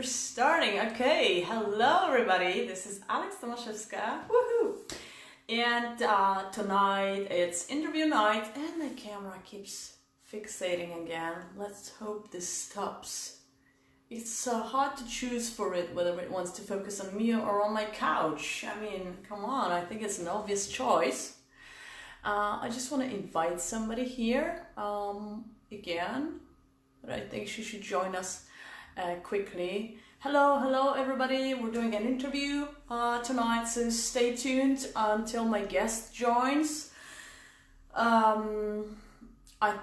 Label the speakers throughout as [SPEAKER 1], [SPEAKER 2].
[SPEAKER 1] we're starting. Okay, hello everybody. This is Alex Tomaszewska. Woohoo! And tonight it's interview night, and my camera keeps fixating again. Let's hope this stops. It's hard to choose for it whether it wants to focus on me or on my couch. I mean, come on, I think it's an obvious choice. I just want to invite somebody here again, but I think she should join us quickly. Hello everybody. We're doing an interview tonight, so stay tuned until my guest joins. I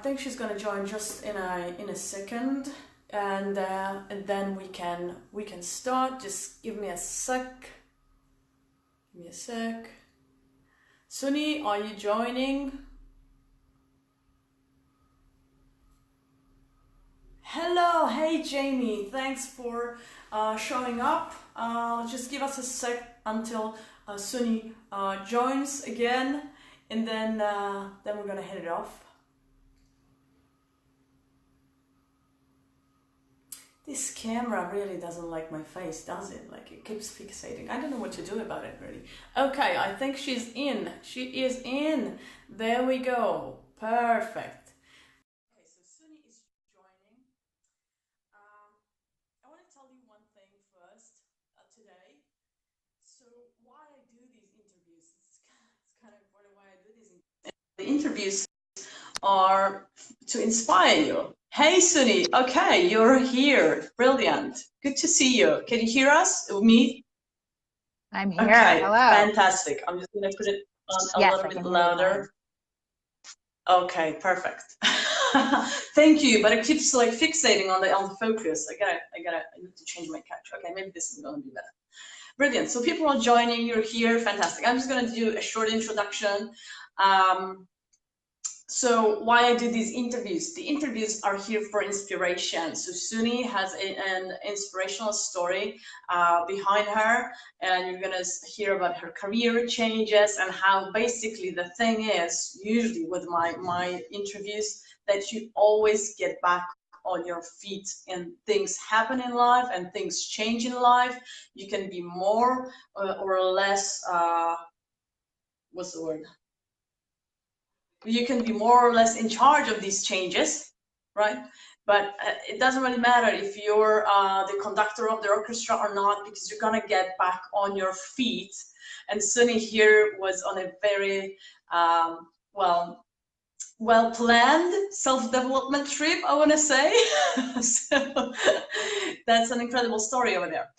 [SPEAKER 1] think she's gonna join just in a second, and then we can start. Just give me a sec. Give me a sec. Sunni, are you joining? Hello, hey Jamie, thanks for showing up. Just give us a sec until Sunni joins again, and then we're gonna hit it off. This camera really doesn't like my face, does it? Like, it keeps fixating. I don't know what to do about it, really. Okay, I think she's in. She is in. There we go. Perfect. Okay, so Sunni is joining. I want to tell you one thing first today. So why I do these interviews, it's kind of important why I do these interviews. The interviews are to inspire you. Hey Sunni, okay, you're here. Brilliant. Good to see you. Can you hear us? Me?
[SPEAKER 2] I'm here.
[SPEAKER 1] Okay,
[SPEAKER 2] Hello.
[SPEAKER 1] fantastic. I'm just going to put it on a little bit louder. Okay, perfect. Thank you, but it keeps like fixating on the focus. I need to change my couch. Okay, maybe this is going to be better. Brilliant. So people are joining, you're here, fantastic. I'm just going to do a short introduction. So why I do these interviews? The interviews are here for inspiration. So Sunni has an inspirational story behind her, and you're gonna hear about her career changes and how basically the thing is, usually with my interviews, that you always get back on your feet, and things happen in life and things change in life. You can be more or less, what's the word? You can be more or less in charge of these changes, right? But it doesn't really matter if you're the conductor of the orchestra or not, because you're gonna get back on your feet. And Sunni here was on a very well-planned self-development trip, I want to say. So that's an incredible story over there.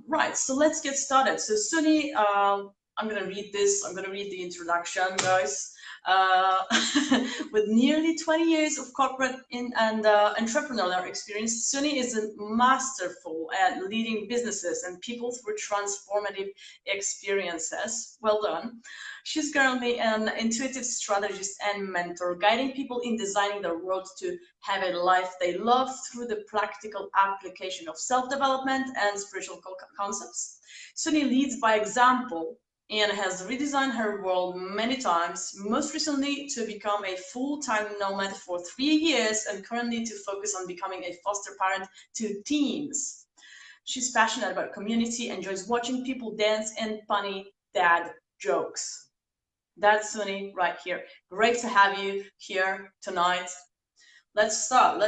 [SPEAKER 1] Right, so let's get started. So Sunni, I'm gonna read this. I'm gonna read the introduction, guys. With nearly 20 years of corporate and entrepreneurial experience, Sunni is masterful at leading businesses and people through transformative experiences. Well done. She's currently an intuitive strategist and mentor, guiding people in designing their world to have a life they love through the practical application of self-development and spiritual concepts. Sunni leads by example and has redesigned her world many times, most recently to become a full-time nomad for 3 years, and currently to focus on becoming a foster parent to teens. She's passionate about community, enjoys watching people dance, and funny dad jokes. That's Sunni right here. Great to have you here tonight. Let's start.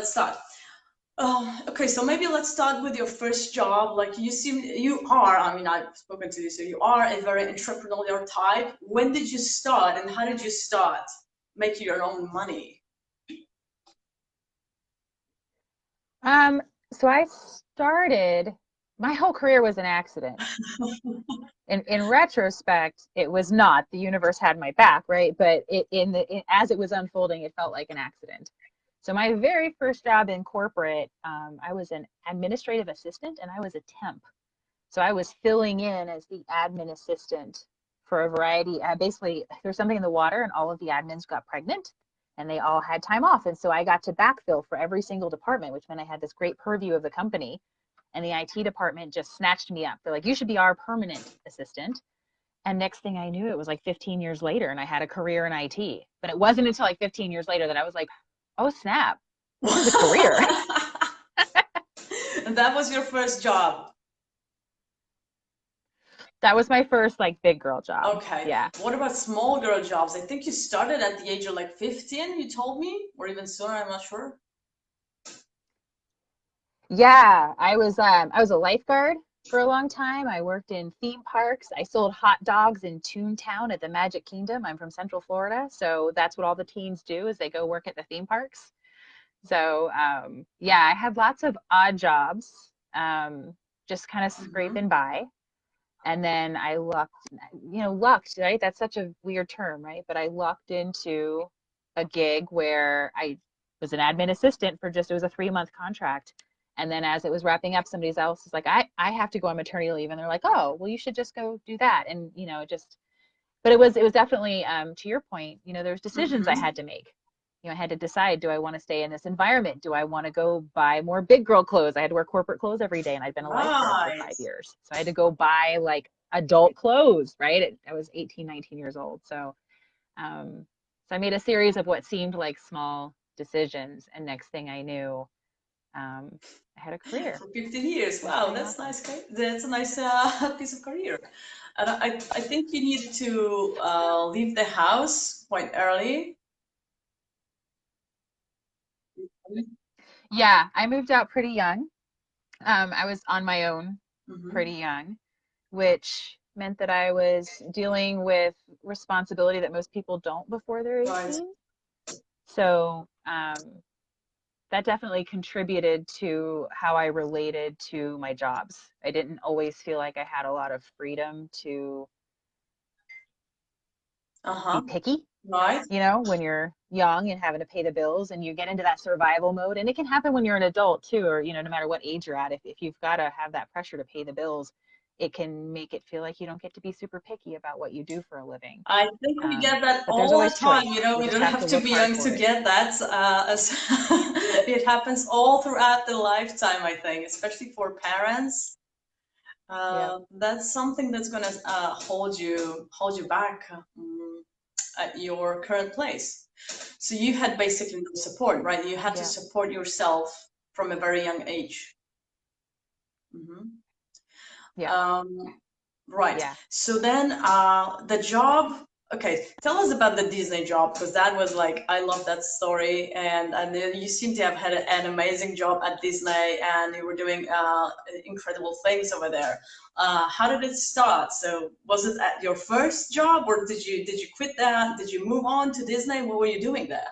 [SPEAKER 1] Okay, so maybe let's start with your first job. Like you are, I mean, I've spoken to you, so you are a very entrepreneurial type. When did you start, and how did you start making your own money?
[SPEAKER 2] So I started, my whole career was an accident. In retrospect, it was not. The universe had my back, right? But as it was unfolding, it felt like an accident. So my very first job in corporate, I was an administrative assistant, and I was a temp. So I was filling in as the admin assistant for a variety. Basically, there was something in the water, and all of the admins got pregnant, and they all had time off. And so I got to backfill for every single department, which meant I had this great purview of the company. And the IT department just snatched me up. They're like, you should be our permanent assistant. And next thing I knew, it was like 15 years later, and I had a career in IT. But it wasn't until like 15 years later that I was like, oh snap, this is a career.
[SPEAKER 1] That was your first job.
[SPEAKER 2] That was my first like big girl job.
[SPEAKER 1] Okay.
[SPEAKER 2] Yeah.
[SPEAKER 1] What about small girl jobs? I think you started at the age of like 15, you told me, or even sooner, I'm not sure.
[SPEAKER 2] Yeah, I was a lifeguard for a long time. I worked in theme parks. I sold hot dogs in Toontown at the Magic Kingdom. I'm from Central Florida, so that's what all the teens do is they go work at the theme parks. So yeah, I had lots of odd jobs, just kind of
[SPEAKER 1] Mm-hmm.
[SPEAKER 2] scraping by. And then I lucked, right? That's such a weird term, right? But I lucked into a gig where I was an admin assistant for just, it was a 3-month contract. And then as it was wrapping up, somebody else was like, I have to go on maternity leave. And they're like, oh, well, you should just go do that. And, but it was definitely, to your point, there's decisions I
[SPEAKER 1] Mm-hmm.
[SPEAKER 2] had to make. I had to decide, do I want to stay in this environment? Do I want to go buy more big girl clothes? I had to wear corporate clothes every day and I'd been a lifeguard for
[SPEAKER 1] Right.
[SPEAKER 2] 5 years. So I had to go buy like adult clothes, right? I was 18, 19 years old. Um, so I made a series of what seemed like small decisions. And next thing I knew, I had a career.
[SPEAKER 1] For 15 years.
[SPEAKER 2] It was
[SPEAKER 1] Wow,
[SPEAKER 2] pretty
[SPEAKER 1] that's
[SPEAKER 2] awesome.
[SPEAKER 1] nice. That's a nice piece of career. And I think you need to leave the house quite early.
[SPEAKER 2] Yeah, I moved out pretty young. I was on my own
[SPEAKER 1] Mm-hmm.
[SPEAKER 2] pretty young, which meant that I was dealing with responsibility that most people don't before they're
[SPEAKER 1] Right.
[SPEAKER 2] 18. So that definitely contributed to how I related to my jobs. I didn't always feel like I had a lot of freedom to be
[SPEAKER 1] Uh-huh.
[SPEAKER 2] picky,
[SPEAKER 1] Right.
[SPEAKER 2] when you're young and having to pay the bills and you get into that survival mode. And it can happen when you're an adult too, or, no matter what age you're at. If you've got to have that pressure to pay the bills, it can make it feel like you don't get to be super picky about what you do for a living.
[SPEAKER 1] I think we get that
[SPEAKER 2] But there's
[SPEAKER 1] all the
[SPEAKER 2] always
[SPEAKER 1] time.
[SPEAKER 2] choice.
[SPEAKER 1] We
[SPEAKER 2] You just
[SPEAKER 1] don't
[SPEAKER 2] have
[SPEAKER 1] have
[SPEAKER 2] to
[SPEAKER 1] to
[SPEAKER 2] look
[SPEAKER 1] be
[SPEAKER 2] hard
[SPEAKER 1] young to
[SPEAKER 2] for it.
[SPEAKER 1] get that. It happens all throughout the lifetime, I think, especially for parents.
[SPEAKER 2] Yeah.
[SPEAKER 1] That's something that's gonna hold you back at your current place. So you had basically no support, right? You had to
[SPEAKER 2] Yeah.
[SPEAKER 1] support yourself from a very young age. Hmm.
[SPEAKER 2] Yeah.
[SPEAKER 1] Um, right.
[SPEAKER 2] Yeah.
[SPEAKER 1] So then the job, okay, tell us about the Disney job because that was like, I love that story. And then you seem to have had an amazing job at Disney and you were doing incredible things over there. How did it start? So was it at your first job or did you quit that? Did you move on to Disney? What were you doing there?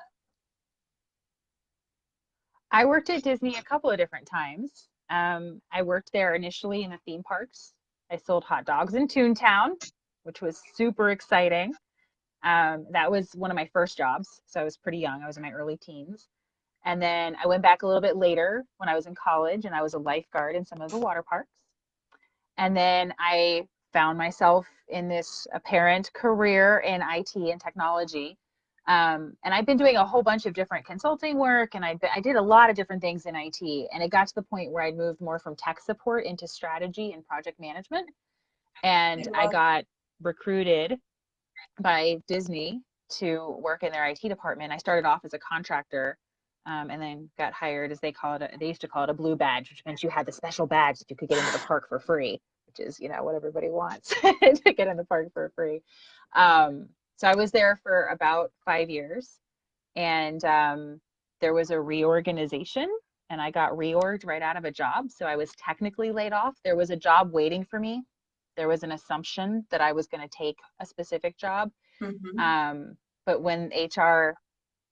[SPEAKER 2] I worked at Disney a couple of different times. I worked there initially in the theme parks. I sold hot dogs in Toontown, which was super exciting. That was one of my first jobs. So I was pretty young. I was in my early teens. And then I went back a little bit later when I was in college and I was a lifeguard in some of the water parks. And then I found myself in this apparent career in IT and technology. And I've been doing a whole bunch of different consulting work, and I did a lot of different things in IT. And it got to the point where I moved more from tech support into strategy and project management. And I got recruited by Disney to work in their IT department. I started off as a contractor, and then got hired, as they used to call it a blue badge, which meant you had the special badge that you could get into the park for free, which is, what everybody wants to get in the park for free. So I was there for about 5 years, and there was a reorganization, and I got reorged right out of a job. So I was technically laid off. There was a job waiting for me. There was an assumption that I was going to take a specific job.
[SPEAKER 1] Hmm.
[SPEAKER 2] But when HR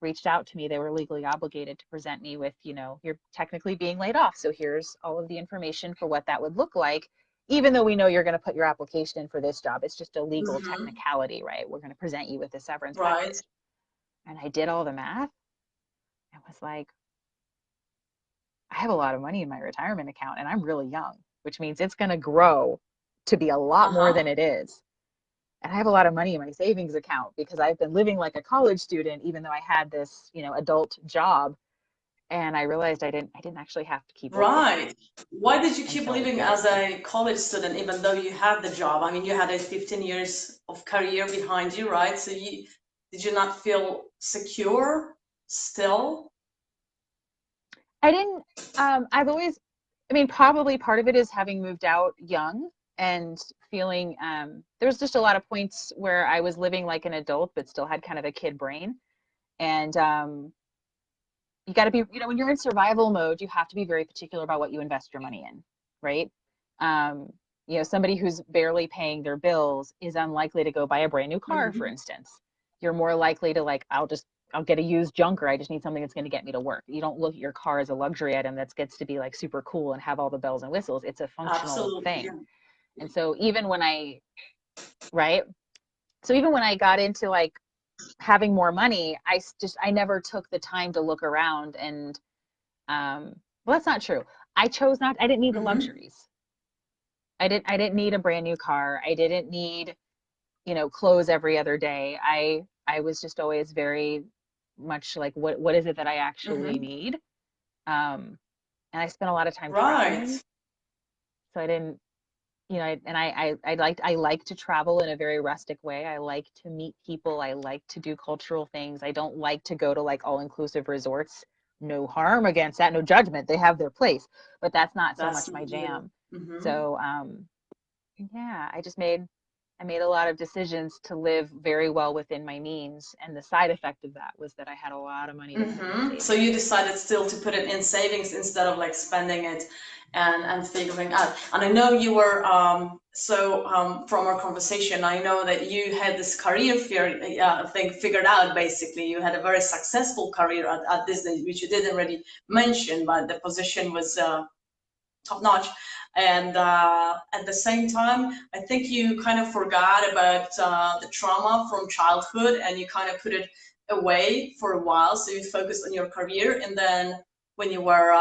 [SPEAKER 2] reached out to me, they were legally obligated to present me with, you're technically being laid off. So here's all of the information for what that would look like. Even though we know you're going to put your application in for this job, it's just a legal
[SPEAKER 1] Hmm.
[SPEAKER 2] technicality, right? We're going to present you with the severance
[SPEAKER 1] Right.
[SPEAKER 2] package. And I did all the math. I was like, I have a lot of money in my retirement account and I'm really young, which means it's going to grow to be a lot more than
[SPEAKER 1] Uh-huh.
[SPEAKER 2] it is. And I have a lot of money in my savings account because I've been living like a college student, even though I had this, adult job. And I realized I didn't actually have to keep working
[SPEAKER 1] Right. Why did you keep
[SPEAKER 2] until I
[SPEAKER 1] living
[SPEAKER 2] did.
[SPEAKER 1] as a college student even though you had the job? I mean, you had a 15 years of career behind you, right? So did you not feel secure still?
[SPEAKER 2] I didn't, I've always, I mean, probably part of it is having moved out young and feeling there was just a lot of points where I was living like an adult but still had kind of a kid brain. And you got to be, when you're in survival mode, you have to be very particular about what you invest your money in, right? Um, somebody who's barely paying their bills is unlikely to go buy a brand new car, for
[SPEAKER 1] Hmm.
[SPEAKER 2] instance. You're more likely to like, I'll get a used junker. I just need something that's going to get me to work. You don't look at your car as a luxury item that gets to be like super cool and have all the bells and whistles. It's a functional
[SPEAKER 1] Absolutely, yeah.
[SPEAKER 2] thing. And so even when right? So even when I got into like having more money, I never took the time to look around and well, that's not true. I didn't need the
[SPEAKER 1] Hmm.
[SPEAKER 2] luxuries. I didn't need a brand new car. I didn't need, clothes every other day. I was just always very much like what is it that I actually
[SPEAKER 1] Hmm.
[SPEAKER 2] need? And I spent a lot of time
[SPEAKER 1] Right.
[SPEAKER 2] traveling. So I didn't, and I like to travel in a very rustic way. I like to meet people. I like to do cultural things. I don't like to go to like all-inclusive resorts. No harm against that, no judgment. They have their place, but that's not so
[SPEAKER 1] That's
[SPEAKER 2] much my
[SPEAKER 1] not you.
[SPEAKER 2] jam.
[SPEAKER 1] Hmm.
[SPEAKER 2] So, yeah, I made a lot of decisions to live very well within my means, and the side effect of that was that I had a lot of money to put in
[SPEAKER 1] Hmm. So you
[SPEAKER 2] savings.
[SPEAKER 1] decided still to put it in savings instead of like spending it and figuring out. And I know you were from our conversation, I know that you had this career thing figured out. Basically, you had a very successful career at Disney, which you didn't already mention, but the position was top notch. And at the same time, I think you kind of forgot about the trauma from childhood and you kind of put it away for a while. So you focused on your career. And then when you were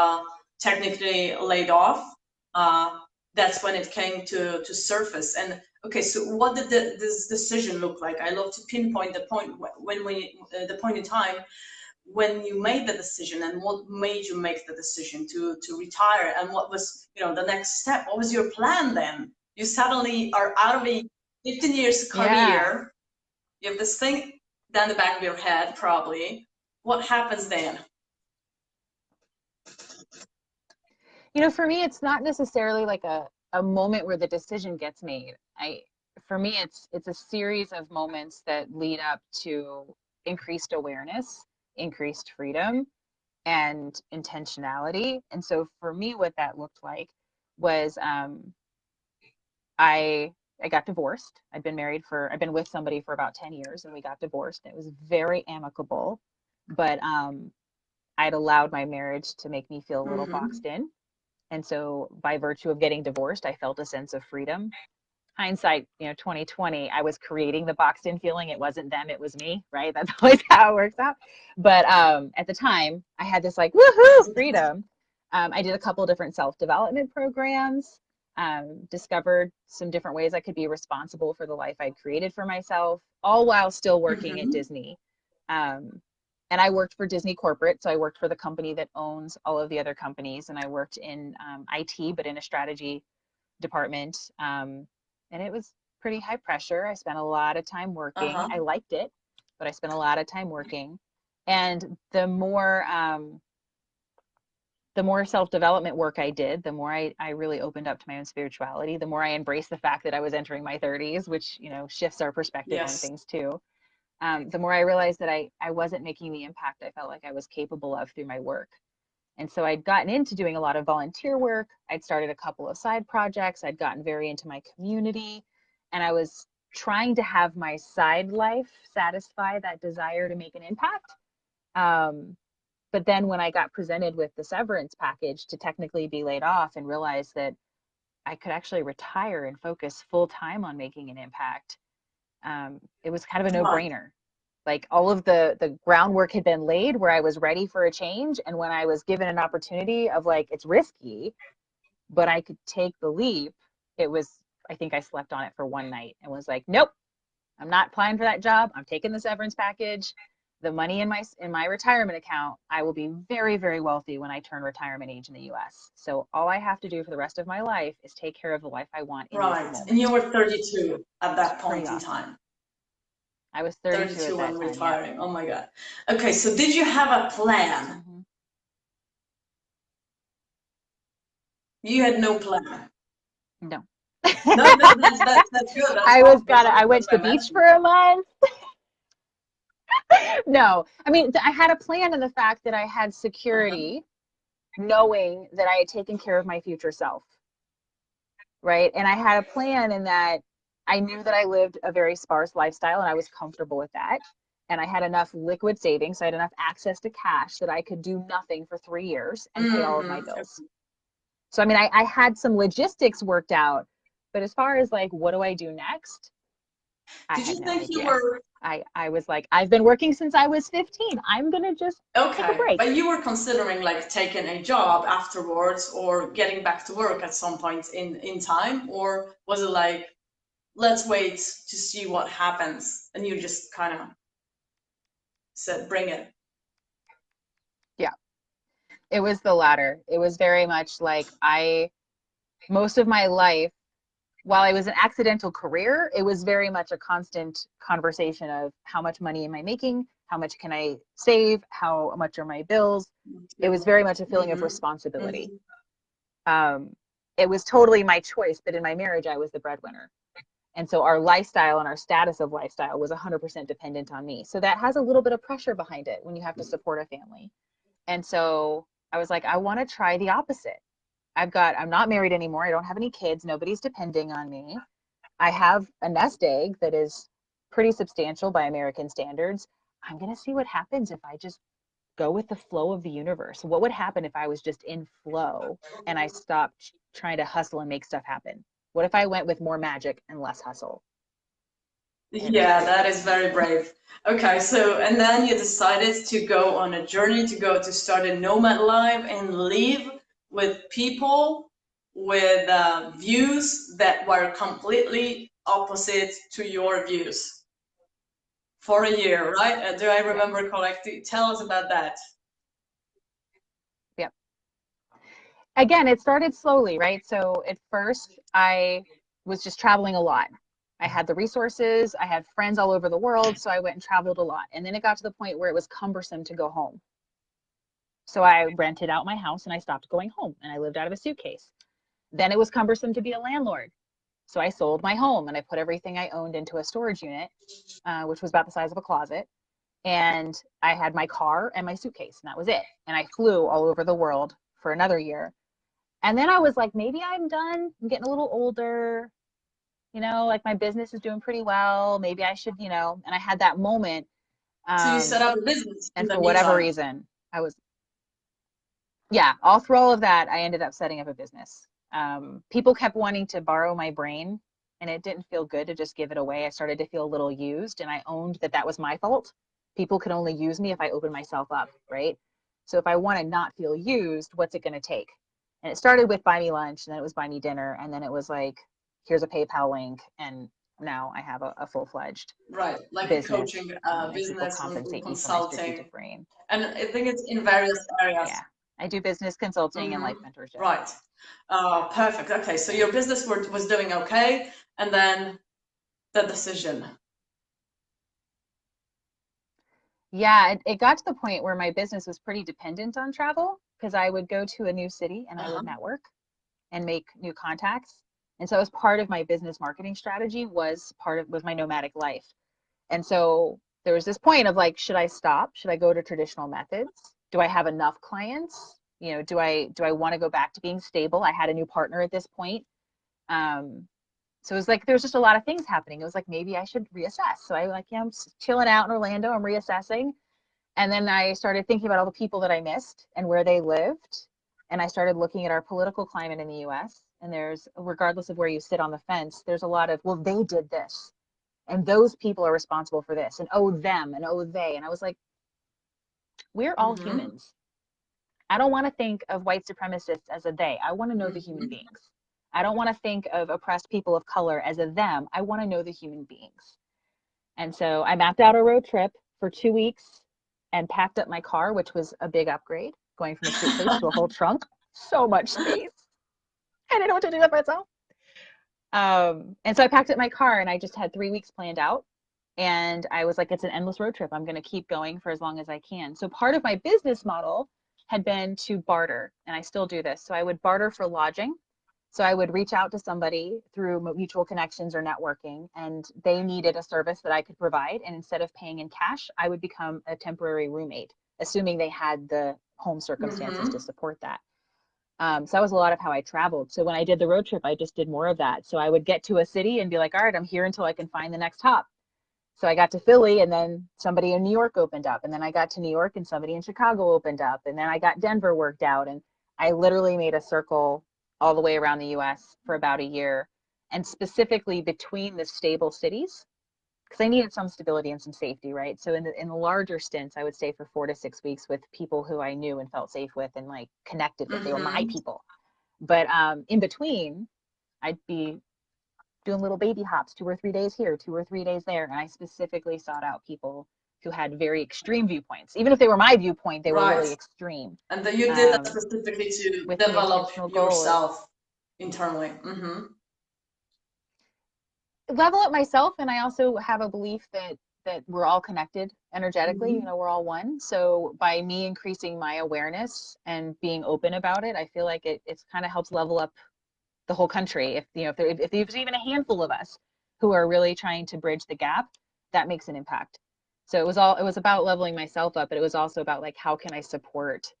[SPEAKER 1] technically laid off, uh, that's when it came to surface. And okay, so what did this decision look like? I love to pinpoint the point the point in time when you made the decision and what made you make the decision to retire, and what was the next step. What was your plan then? You suddenly are out of a 15 years
[SPEAKER 2] Yeah.
[SPEAKER 1] career. You have this thing down the back of your head probably. What happens then?
[SPEAKER 2] For me, it's not necessarily like a moment where the decision gets made. For me, it's a series of moments that lead up to increased awareness, increased freedom, and intentionality. And so for me, what that looked like was I I got divorced. I've been with somebody for about 10 years and we got divorced. It was very amicable, but I'd allowed my marriage to make me feel a little
[SPEAKER 1] Hmm.
[SPEAKER 2] boxed in. And so by virtue of getting divorced, I felt a sense of freedom. Hindsight, 2020, I was creating the boxed in feeling. It wasn't them, it was me, right? That's always how it works out. But at the time, I had this like woohoo freedom. I did a couple different self-development programs, discovered some different ways I could be responsible for the life I'd created for myself, all while still working at
[SPEAKER 1] Hmm.
[SPEAKER 2] Disney. Um, and I worked for Disney corporate, so I worked for the company that owns all of the other companies, and I worked in IT, but in a strategy department. And it was pretty high pressure. I spent a lot of time working. I
[SPEAKER 1] Uh-huh.
[SPEAKER 2] liked it, but I spent a lot of time working. And the more self-development work I did, the more I really opened up to my own spirituality, the more I embraced the fact that I was entering my 30s, which, shifts our perspective on
[SPEAKER 1] Yes.
[SPEAKER 2] things too. The more I realized that I wasn't making the impact I felt like I was capable of through my work. And so I'd gotten into doing a lot of volunteer work. I'd started a couple of side projects. I'd gotten very into my community. And I was trying to have my side life satisfy that desire to make an impact. Um, but then when I got presented with the severance package to technically be laid off and realized that I could actually retire and focus full time on making an impact, it was kind of a no
[SPEAKER 1] Right.
[SPEAKER 2] brainer. Like all of the groundwork had been laid where I was ready for a change. And when I was given an opportunity of like, it's risky, but I could take the leap, it was, I think I slept on it for one night and was like, nope, I'm not applying for that job. I'm taking the severance package. The money in my retirement account, I will be very, very wealthy when I turn retirement age in the US. So all I have to do for the rest of my life is take care of the life I want in this
[SPEAKER 1] Right. And you
[SPEAKER 2] moment.
[SPEAKER 1] were 32 at
[SPEAKER 2] It's
[SPEAKER 1] that
[SPEAKER 2] pretty
[SPEAKER 1] point in
[SPEAKER 2] awesome.
[SPEAKER 1] time.
[SPEAKER 2] I was 32 at
[SPEAKER 1] 32
[SPEAKER 2] that
[SPEAKER 1] when
[SPEAKER 2] time. Yep.
[SPEAKER 1] retiring. Oh my God. Okay, so did you have a plan?
[SPEAKER 2] Hmm.
[SPEAKER 1] You had no plan.
[SPEAKER 2] No.
[SPEAKER 1] No, that's good. That's
[SPEAKER 2] I
[SPEAKER 1] positive.
[SPEAKER 2] went
[SPEAKER 1] That's
[SPEAKER 2] to the
[SPEAKER 1] what I
[SPEAKER 2] beach
[SPEAKER 1] mentioned.
[SPEAKER 2] for a month. No, I mean, I had a plan in the fact that I had
[SPEAKER 1] Uh-huh.
[SPEAKER 2] security, knowing that I had taken care of my future self, right? And I had a plan in that I knew that I lived a very sparse lifestyle and I was comfortable with that. And I had enough liquid savings, so I had enough access to cash that I could do nothing for 3 years and pay all of my
[SPEAKER 1] Mm-hmm.
[SPEAKER 2] bills. So, I mean, I had some logistics worked out, but as far as like, what do I do next? I
[SPEAKER 1] Did
[SPEAKER 2] had
[SPEAKER 1] you
[SPEAKER 2] no
[SPEAKER 1] think you
[SPEAKER 2] idea.
[SPEAKER 1] were
[SPEAKER 2] I was like, I've been working since I was 15. I'm gonna just take a
[SPEAKER 1] okay,
[SPEAKER 2] break.
[SPEAKER 1] but you were considering like taking a job afterwards or getting back to work at some point in time, or was it like, let's wait to see what happens, and you just kind of said, bring it?
[SPEAKER 2] Yeah, it was the latter. It was very much like most of my life, while I was an accidental career, it was very much a constant conversation of how much money am I making? How much can I save? How much are my bills? It was very much a feeling of
[SPEAKER 1] Mm-hmm.
[SPEAKER 2] responsibility.
[SPEAKER 1] Mm-hmm.
[SPEAKER 2] Um, it was totally my choice, but in my marriage, I was the breadwinner. And so our lifestyle and our status of lifestyle was 100% dependent on me. So that has a little bit of pressure behind it when you have to support a family. And so I was like, I want to try the opposite. I'm not married anymore. I don't have any kids. Nobody's depending on me. I have a nest egg that is pretty substantial by American standards. I'm going to see what happens if I just go with the flow of the universe. What would happen if I was just in flow and I stopped trying to hustle and make stuff happen? What if I went with more magic and less hustle? And it was
[SPEAKER 1] Yeah,
[SPEAKER 2] great.
[SPEAKER 1] that is very brave. Okay, so and then you decided to go on a journey to go to start a nomad life and live with people with views that were completely opposite to your views for a year, right? Do I
[SPEAKER 2] Yep.
[SPEAKER 1] remember correctly? Tell us about that.
[SPEAKER 2] Yep. Again, it started slowly, right? So at first, I was just traveling a lot. I had the resources, I had friends all over the world, so I went and traveled a lot. And then it got to the point where it was cumbersome to go home. So I rented out my house and I stopped going home and I lived out of a suitcase. Then it was cumbersome to be a landlord. So I sold my home and I put everything I owned into a storage unit, which was about the size of a closet. And I had my car and my suitcase, and that was it. And I flew all over the world for another year. And then I was like, maybe I'm done. I'm getting a little older. Like my business is doing pretty well. Maybe I should, and I had that moment.
[SPEAKER 1] So you set
[SPEAKER 2] Um,
[SPEAKER 1] up a business in
[SPEAKER 2] and
[SPEAKER 1] the
[SPEAKER 2] for whatever
[SPEAKER 1] meantime.
[SPEAKER 2] reason, I was, yeah, all through all of that, I ended up setting up a business. People kept wanting to borrow my brain, and it didn't feel good to just give it away. I started to feel a little used, and I owned that that was my fault. People could only use me if I opened myself up, right? So if I want to not feel used, what's it going to take? And it started with buy me lunch, and then it was buy me dinner, and then it was like, here's a PayPal link, and now I have a full-fledged
[SPEAKER 1] Right, like a
[SPEAKER 2] business,
[SPEAKER 1] coaching
[SPEAKER 2] and people
[SPEAKER 1] business or
[SPEAKER 2] compensate me for my
[SPEAKER 1] consulting.
[SPEAKER 2] strategic brain.
[SPEAKER 1] And I think it's in various areas.
[SPEAKER 2] Yeah, I do business consulting and
[SPEAKER 1] Hmm.
[SPEAKER 2] life mentorship.
[SPEAKER 1] Right. Perfect. Okay, so your business was doing okay, and then the decision.
[SPEAKER 2] Yeah, it got to the point where my business was pretty dependent on travel because I would go to a new city and I would
[SPEAKER 1] Uh-huh.
[SPEAKER 2] network and make new contacts. And so as part of my business marketing strategy was my nomadic life. And so there was this point of like, should I stop? Should I go to traditional methods? Do I have enough clients? Do I want to go back to being stable? I had a new partner at this point. Um, so it was like there was just a lot of things happening. It was like maybe I should reassess. So I like, yeah, I'm chilling out in Orlando. I'm reassessing. And then I started thinking about all the people that I missed and where they lived. And I started looking at our political climate in the US. And there's, regardless of where you sit on the fence, there's a lot of, well, they did this. And those people are responsible for this. And oh, them. And oh, they. And I was like, we're all
[SPEAKER 1] Mm-hmm.
[SPEAKER 2] humans. I don't want to think of white supremacists as a they. I want to know the human
[SPEAKER 1] Mm-hmm.
[SPEAKER 2] beings. I don't want to think of oppressed people of color as a them. I want to know the human beings. And so I mapped out a road trip for 2 weeks and packed up my car, which was a big upgrade, going from a suitcase to a whole trunk. So much space. I didn't know what to do with myself. And so I packed up my car and I just had 3 weeks planned out. And I was like, it's an endless road trip. I'm going to keep going for as long as I can. So part of my business model had been to barter, and I still do this. So I would barter for lodging. So I would reach out to somebody through mutual connections or networking, and they needed a service that I could provide. And instead of paying in cash, I would become a temporary roommate, assuming they had the home circumstances to
[SPEAKER 1] Mm-hmm.
[SPEAKER 2] support that. So that was a lot of how I traveled. So when I did the road trip, I just did more of that. So I would get to a city and be like, all right, I'm here until I can find the next hop. So I got to Philly, and then somebody in New York opened up. And then I got to New York and somebody in Chicago opened up. And then I got Denver worked out. And I literally made a circle all the way around the US for about a year. And specifically between the stable cities, because I needed some stability and some safety, right? So in the larger stints, I would stay for 4 to 6 weeks with people who I knew and felt safe with and like connected with. They were my
[SPEAKER 1] Mm-hmm.
[SPEAKER 2] people. But in between, I'd be doing little baby hops, 2 or 3 days here, 2 or 3 days there. And I specifically sought out people who had very extreme viewpoints. Even if they were my viewpoint, they were
[SPEAKER 1] Right.
[SPEAKER 2] really extreme,
[SPEAKER 1] And then you did that
[SPEAKER 2] um,
[SPEAKER 1] specifically to
[SPEAKER 2] with the
[SPEAKER 1] develop
[SPEAKER 2] intentional goal of
[SPEAKER 1] yourself internally. Mm-hmm.
[SPEAKER 2] level up myself. And I also have a belief that we're all connected energetically.
[SPEAKER 1] Mm-hmm.
[SPEAKER 2] We're all one. So by me increasing my awareness and being open about it, I feel like it's kind of helps level up the whole country. If there's even a handful of us who are really trying to bridge the gap, that makes an impact. So it was about leveling myself up, but it was also about like how can I support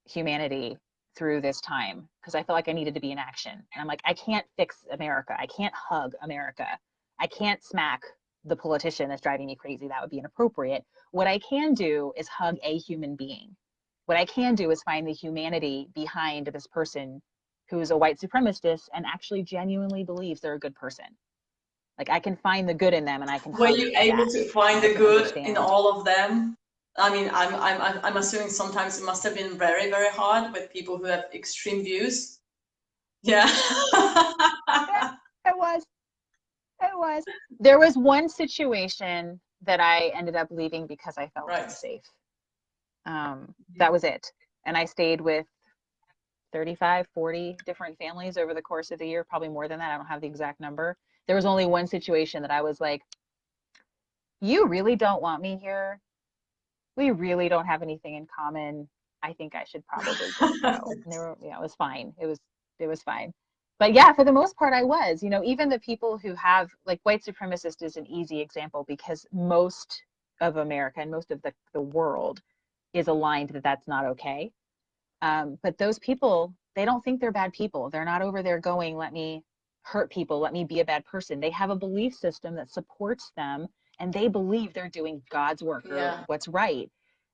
[SPEAKER 2] humanity through this time, because I felt like I needed to be in action. And I'm like, I can't fix America. I can't hug America. I can't smack the politician that's driving me crazy. That would be inappropriate. What I can do is hug a human being. What I can do is find the humanity behind this person who's a white supremacist and actually genuinely believes they're a good person. Like I can find the good in them and I can
[SPEAKER 1] Were
[SPEAKER 2] hug
[SPEAKER 1] you able
[SPEAKER 2] that
[SPEAKER 1] to
[SPEAKER 2] and
[SPEAKER 1] find
[SPEAKER 2] I
[SPEAKER 1] the
[SPEAKER 2] can
[SPEAKER 1] good in
[SPEAKER 2] understand.
[SPEAKER 1] all of them? I mean, I'm assuming sometimes it must have been very, very hard with people who have extreme views. Yeah.
[SPEAKER 2] Yeah, it was. It was. There was one situation that I ended up leaving because I felt
[SPEAKER 1] Right.
[SPEAKER 2] unsafe. That was it. And I stayed with 35, 40 different families over the course of the year, probably more than that. I don't have the exact number. There was only one situation that I was like, you really don't want me here. We really don't have anything in common. I think I should probably just go. And they were, yeah, it was fine. It was fine. But yeah, for the most part, I was. Even the people who have like white supremacist is an easy example because most of America and most of the world is aligned that that's not okay. But those people, they don't think they're bad people. They're not over there going, let me hurt people, let me be a bad person. They have a belief system that supports them and they believe they're doing God's work or
[SPEAKER 1] Yeah.
[SPEAKER 2] what's right.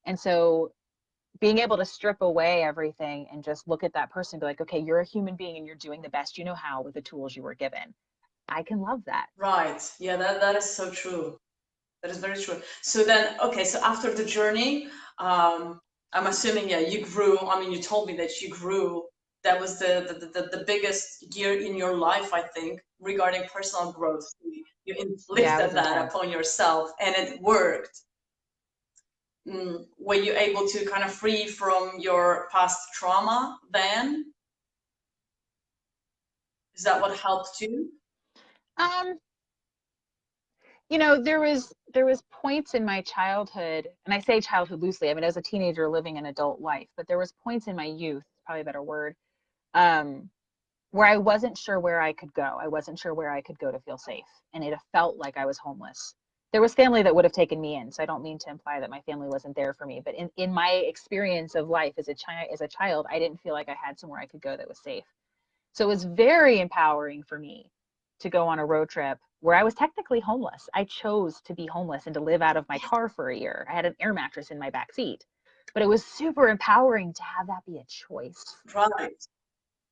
[SPEAKER 2] And so being able to strip away everything and just look at that person and be like, okay, you're a human being and you're doing the best you know how with the tools you were given. I can love that.
[SPEAKER 1] Right. Yeah, that is so true. That is very true. So then, okay, so after the journey, I'm assuming, yeah, you grew. I mean, you told me that you grew. That was the biggest year in your life, I think, regarding personal growth. You
[SPEAKER 2] Yeah, it
[SPEAKER 1] inflicted
[SPEAKER 2] was
[SPEAKER 1] that
[SPEAKER 2] intense.
[SPEAKER 1] upon yourself, and it worked. Were you able to kind of free from your past trauma then? Is that what helped you?
[SPEAKER 2] Um, there was points in my childhood, and I say childhood loosely. I mean, as a teenager living an adult life, but there was points in my youth, probably a better word, um, where I wasn't sure where I could go. I wasn't sure where I could go to feel safe, and it felt like I was homeless. There was family that would have taken me in, so I don't mean to imply that my family wasn't there for me. But in my experience of life as a child, I didn't feel like I had somewhere I could go that was safe. So it was very empowering for me to go on a road trip where I was technically homeless. I chose to be homeless and to live out of my car for a year. I had an air mattress in my back seat. But it was super empowering to have that be a choice
[SPEAKER 1] Right.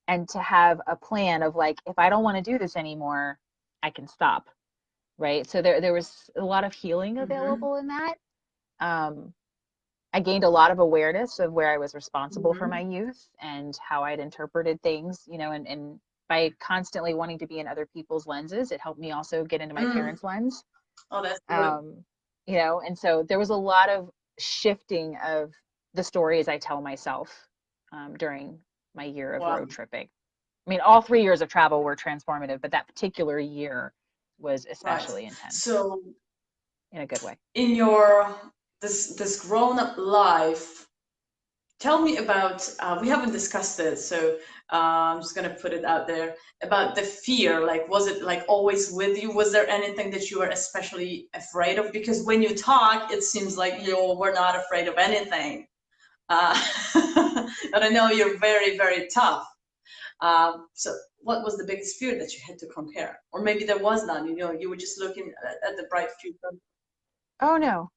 [SPEAKER 2] and to have a plan of like, if I don't want to do this anymore, I can stop. Right. So there was a lot of healing
[SPEAKER 1] Mm-hmm.
[SPEAKER 2] available in that. Um, I gained a lot of awareness of where I was responsible for my
[SPEAKER 1] Mm-hmm.
[SPEAKER 2] youth and how I'd interpreted things, and by constantly wanting to be in other people's lenses, it helped me also get into my
[SPEAKER 1] Mm.
[SPEAKER 2] parents' lens.
[SPEAKER 1] Oh, that's good.
[SPEAKER 2] Um, and so there was a lot of shifting of the stories I tell myself during my year of
[SPEAKER 1] Wow.
[SPEAKER 2] road tripping. I mean, all 3 years of travel were transformative, but that particular year was
[SPEAKER 1] Right.
[SPEAKER 2] especially intense
[SPEAKER 1] So
[SPEAKER 2] in a good way.
[SPEAKER 1] in your this grown up life, tell me about, we haven't discussed it, so I'm just gonna put it out there about the fear. Like, was it like always with you? Was there anything that you were especially afraid of? Because when you talk, it seems like you were not afraid of anything. And I know you're very, very tough. So what was the biggest fear that you had to conquer? Or maybe there was none, you know, you were just looking at the bright future.
[SPEAKER 2] Oh no,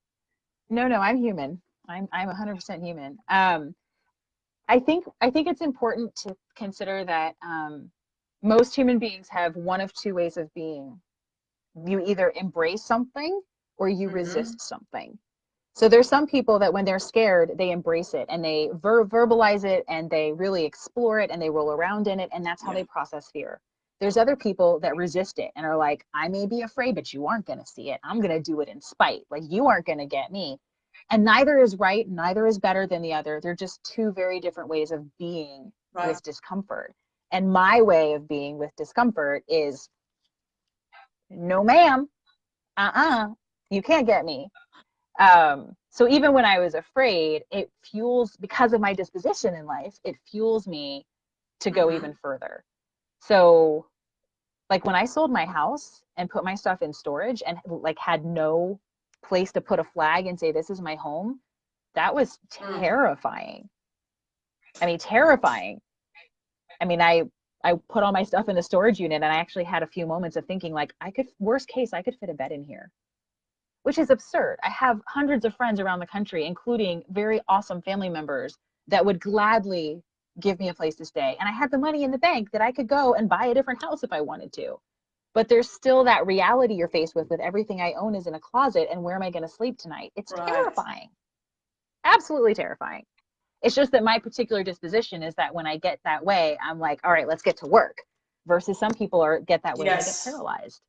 [SPEAKER 2] no, I'm human. I'm 100% human. I think it's important to consider that most human beings have one of two ways of being. You either embrace something or you
[SPEAKER 1] Mm-hmm.
[SPEAKER 2] resist something. So there's some people that when they're scared, they embrace it and they verbalize it and they really explore it and they roll around in it, and that's how
[SPEAKER 1] Yeah,
[SPEAKER 2] they process fear. There's other people that resist it and are like, I may be afraid, but you aren't going to see it. I'm going to do it in spite. Like, you aren't going to get me. And neither is right, neither is better than the other. They're just two very different ways of being
[SPEAKER 1] right.
[SPEAKER 2] with discomfort. And my way of being with discomfort is no, ma'am, you can't get me. So even when I was afraid, it fuels, because of my disposition in life, it fuels me to go
[SPEAKER 1] Mm-hmm.
[SPEAKER 2] even further. So like when I sold my house and put my stuff in storage and like had no place to put a flag and say, this is my home, that was
[SPEAKER 1] Mm.
[SPEAKER 2] terrifying. I mean, terrifying. I mean, I put all my stuff in the storage unit and I actually had a few moments of thinking like, I could, worst case, I could fit a bed in here, which is absurd. I have hundreds of friends around the country, including very awesome family members that would gladly give me a place to stay. And I had the money in the bank that I could go and buy a different house if I wanted to. But there's still that reality you're faced with everything I own is in a closet, and where am I going to sleep tonight? It's
[SPEAKER 1] Right.
[SPEAKER 2] terrifying. Absolutely terrifying. It's just that my particular disposition is that when I get that way, I'm like, all right, let's get to work. Versus some people are get that way and they get
[SPEAKER 1] Yes.
[SPEAKER 2] paralyzed.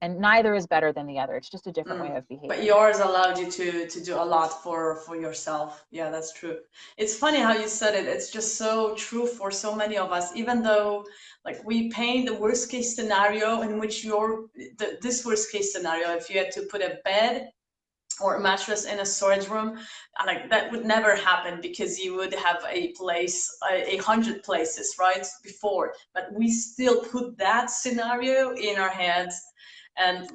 [SPEAKER 2] And neither is better than the other. It's just a different way
[SPEAKER 1] Mm.
[SPEAKER 2] of
[SPEAKER 1] But
[SPEAKER 2] behaving.
[SPEAKER 1] yours allowed you to do a lot for yourself. Yeah, that's true. It's funny how you said it. It's just so true for so many of us. Even though, like, we paint the worst case scenario in which this worst case scenario, if you had to put a bed or a mattress in a storage room, like that would never happen because you would have a place, 100 places, right, before. But we still put that scenario in our heads, and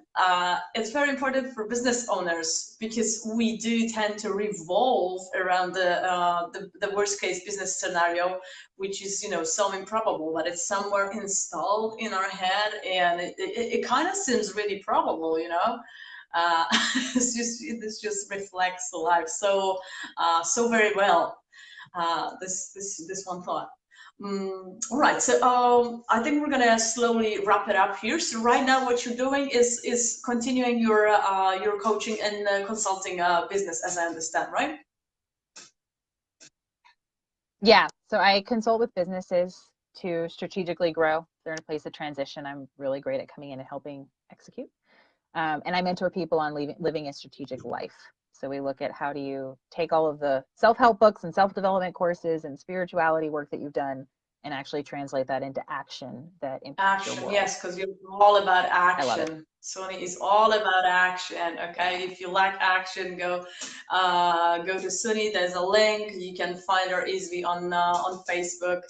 [SPEAKER 1] it's very important for business owners because we do tend to revolve around the worst case business scenario, which is, you know, so improbable, but it's somewhere installed in our head, and it kind of seems really probable, you know. uh, this just reflects the life so so very well. This one thought. All right, so I think we're gonna slowly wrap it up here. So right now, what you're doing is continuing your coaching and consulting business, as I understand, right?
[SPEAKER 2] Yeah. So I consult with businesses to strategically grow. They're in a place of transition. I'm really great at coming in and helping execute. And I mentor people on living a strategic life. So we look at how do you take all of the self-help books and self-development courses and spirituality work that you've done and actually translate that into action that impacts your
[SPEAKER 1] Action,
[SPEAKER 2] world.
[SPEAKER 1] yes, because you're all about
[SPEAKER 2] I love it.
[SPEAKER 1] action. Sony is all about action. Okay, if you like action, go to Sunni. There's a link. You can find her easily on Facebook.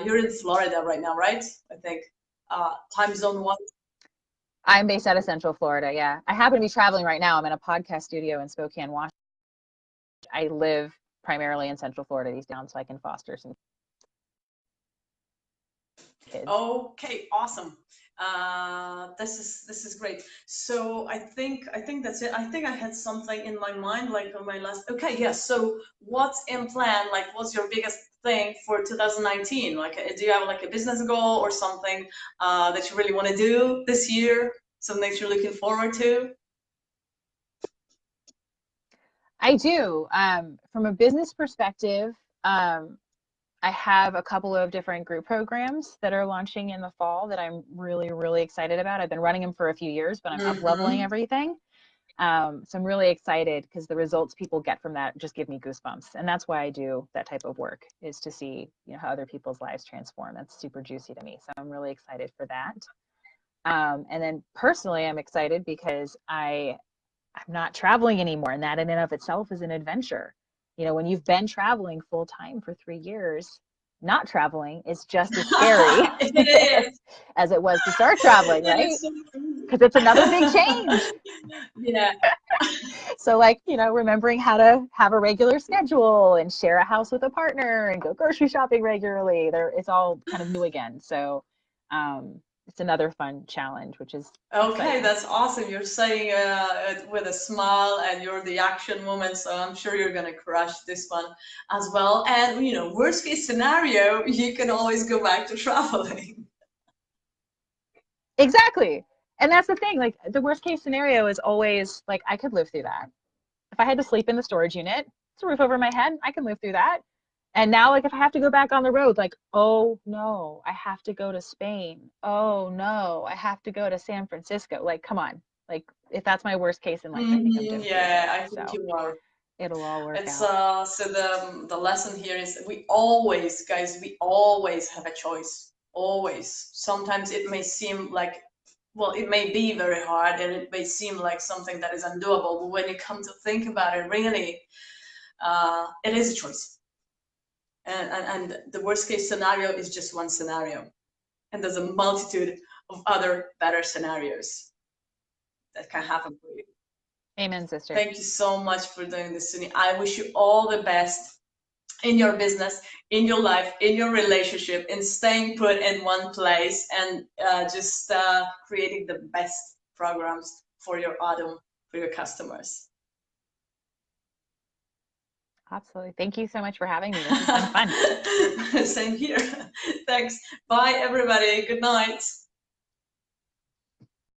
[SPEAKER 1] You're in Florida right now, right? I think time zone one.
[SPEAKER 2] I'm based out of Central Florida. Yeah. I happen to be traveling right now. I'm in a podcast studio in Spokane, Washington. I live primarily in Central Florida these days, so I can foster some kids.
[SPEAKER 1] Okay, awesome. This is great. So I think that's it. I think I had something in my mind, like on my last. Okay, yes. So what's in plan? Like, what's your biggest thing for 2019? Like, do you have like a business goal or something that you really want to do this year? Something that you're looking forward to?
[SPEAKER 2] I do. From a business perspective, um, I have a couple of different group programs that are launching in the fall that I'm really, really excited about. I've been running them for a few years, but I'm up leveling
[SPEAKER 1] Mm-hmm.
[SPEAKER 2] everything. So I'm really excited because the results people get from that just give me goosebumps. And that's why I do that type of work, is to see, how other people's lives transform. That's super juicy to me. So I'm really excited for that. And then personally, I'm excited because I'm not traveling anymore, and that in and of itself is an adventure. You know, when you've been traveling full time for 3 years, not traveling is just as scary
[SPEAKER 1] It is.
[SPEAKER 2] as it was to start traveling,
[SPEAKER 1] It
[SPEAKER 2] right?
[SPEAKER 1] is so true.
[SPEAKER 2] Because it's another big change.
[SPEAKER 1] Yeah.
[SPEAKER 2] So, like, you know, remembering how to have a regular schedule and share a house with a partner and go grocery shopping regularly, there it's all kind of new again. So, it's another fun challenge, which is
[SPEAKER 1] Okay,
[SPEAKER 2] exciting.
[SPEAKER 1] that's awesome. You're saying it with a smile, and you're the action woman, so I'm sure you're gonna crush this one as well. And worst case scenario, you can always go back to traveling.
[SPEAKER 2] Exactly. And that's the thing. Like, the worst case scenario is always like, I could live through that. If I had to sleep in the storage unit, it's a roof over my head. I can live through that. And now, like, if I have to go back on the road, like, oh no, I have to go to Spain. Oh no, I have to go to San Francisco. Like, come on. Like, if that's my worst case in life, I think I'm doomed for the
[SPEAKER 1] Yeah,
[SPEAKER 2] journey.
[SPEAKER 1] I think
[SPEAKER 2] So
[SPEAKER 1] you are.
[SPEAKER 2] it'll all work
[SPEAKER 1] It's
[SPEAKER 2] out.
[SPEAKER 1] so the lesson here is we always, guys, we always have a choice. Always. Sometimes it may seem like, well, it may be very hard and it may seem like something that is undoable, but when you come to think about it, really, it is a choice. And the worst case scenario is just one scenario. And there's a multitude of other better scenarios that can happen for you.
[SPEAKER 2] Amen, sister.
[SPEAKER 1] Thank you so much for doing this, Sunni. I wish you all the best in your business, in your life, in your relationship, in staying put in one place and just creating the best programs for your autumn, for your customers.
[SPEAKER 2] Absolutely. Thank you so much for having me. This has been fun.
[SPEAKER 1] Same here. Thanks. Bye, everybody. Good night.